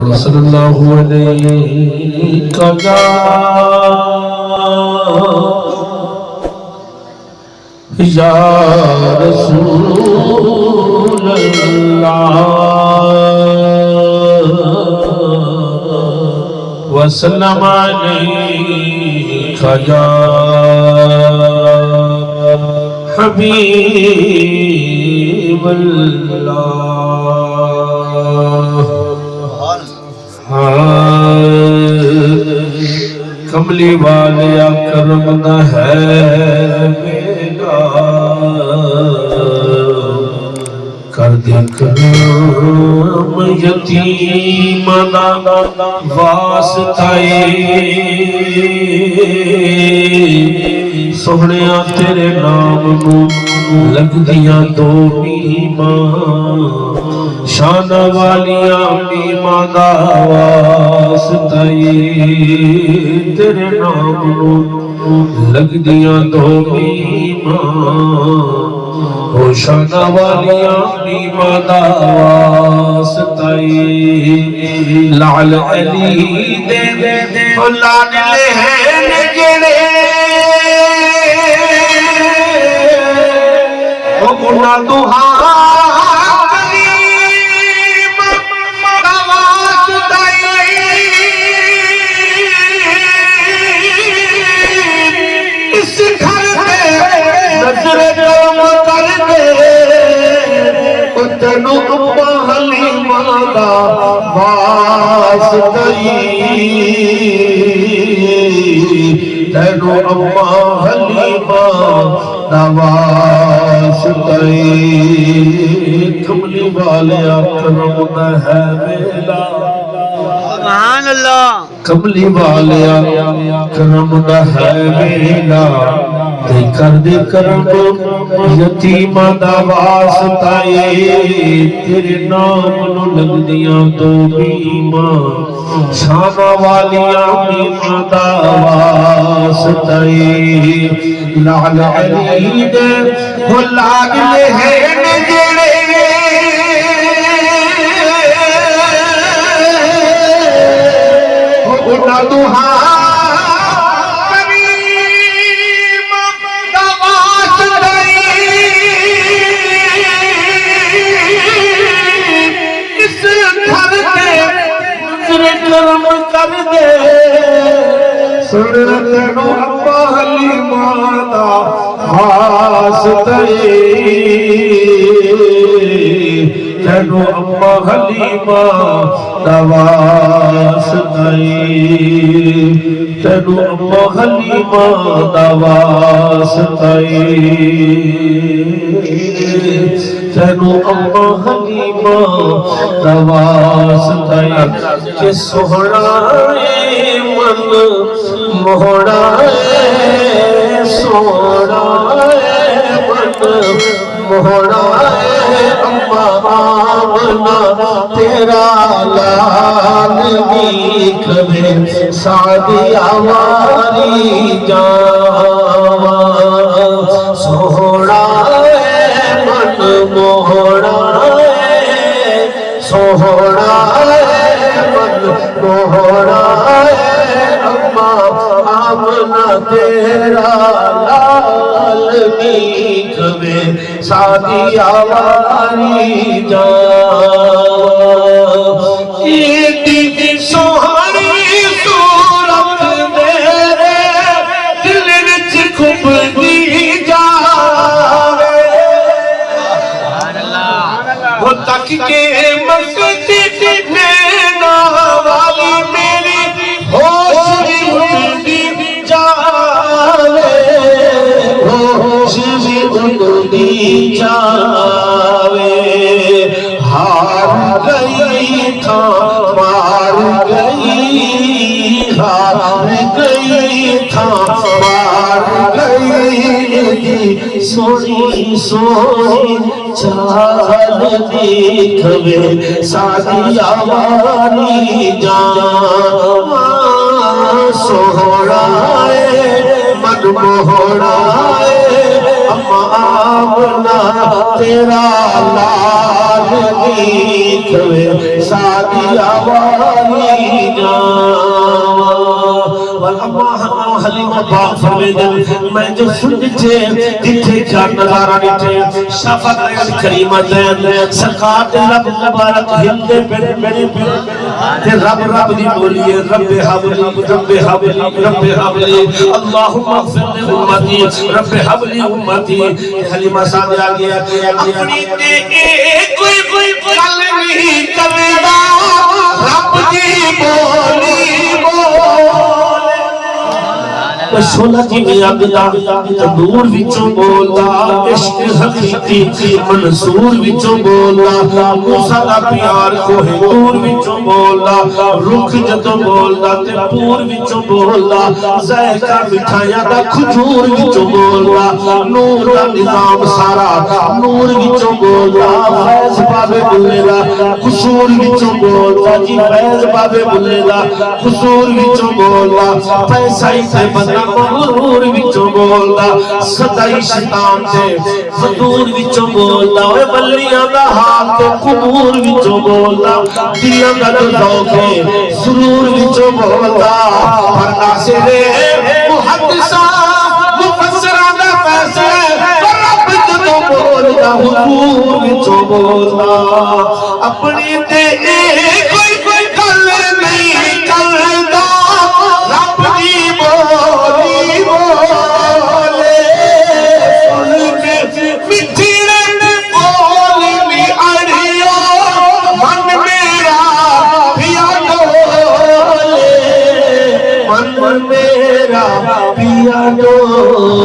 صلی اللہ علیہ یا رسول اللہ وسلم علیہ یا حبیب اللہ کملی والیا کرم نہ ہے میرا کر دے کرم یتیم دا واسطہ سوہنیا تیرے نام نو لگ دیاں دو بیماں شان والیاں بیماں دا واسطہ تیرے نام نو لگ دیاں دو بیماں او شان والیاں بیماں دا واسطہ لعل علی دے لاڈلے ہیں جڑے او گناہ دوہاں تینو اما حلیمہ دا واسطہ تینو اما حلیمہ دا واسطہ کملی والیا کرم نہ ہے میرا سبحان اللہ کملی والیا کرم نہ ہے میرا تے کر دے کرم یتیمہ دا واسطہ تیرے نام نو لگ دیاں دو بیماں شانہ والیاں بیماں دا واسطہ لعل علی دے وہ لاڈلے ہیں جڑے وہ گناہ دوہاں کرم کر دے سننا تینو اما حلیمہ دا واسطہ تینو اما حلیمہ دا واسطہ تینو اما حلیمہ دا واسطہ تینو اما حلیمہ دا واسطہ کہ سوہنا من موہنا سوہنا من موہنا اما آمنا تیرا لال دیکھ میں سعدی آواری جاوان سوہنا من موہنا سوہنا موہنا اما آمنا تیرا لال دیکھ میں سعدی آواری جاوان ایدی سوہنی صورت میرے دل وچ کھب دی جاوے وہ تک کے مسجد دینا والی میری ہوش اٹھتی جاوے ہوش اٹھتی جاوے ہار گئی تھا مار گئی ہار گئی تھا مار گئی سونی سونی چال دیکھوے سادی آوانی جان سوہنا من موہنا اما آمنا تیرا لال دیکھوے سادیا والی جاواں اما حلیمہ پاک فرمیندے میں جو سنجھے جتھے جا نظارہ نٹھے شفقت کریمہ دین سرکار دے رب مبارک ہلدے پھر تے رب رب دی بولیے رب حبلی رب حبلی رب حبلی اللہم اغفر لی امتی رب حبلی امتی حلیمہ صاحب آگے اپنی تے کوئی گل نہیں کردا رب دی بولی سونا جی میں آگدا نور وچوں بولدا عشق حقیقی منصور وچوں بولدا موسیٰ دا پیار کوہ طور وچوں بولدا رخ جدوں بولدا تے پور وچوں بولدا ذائقہ مٹھائیاں دا کھجور وچوں بولدا نور دا نظام سارا نور وچوں بولدا فیض بابے بلے دا قصور وچوں بولدا جی فیض بابے بلے دا قصور وچوں بولدا پیسہ ہی تے بندہ غرور وچوں بولدا صدائی شیطان تے فطور وچوں بولدا اوے بلیاں دا حال تے قبور وچوں بولدا دلیاں دا ذوق سرور وچوں بولدا پر ناصر محدثاں مفسراں دا فیصلہ رب جدوں بولدا حضور وچوں بولدا اپنی تے کوئی گل نہیں کردا رب دی بولی بولے سن کے مٹھی رنگ بولی بھی اڑیا من میرا پیا ڈولے من میرا پیا ڈولے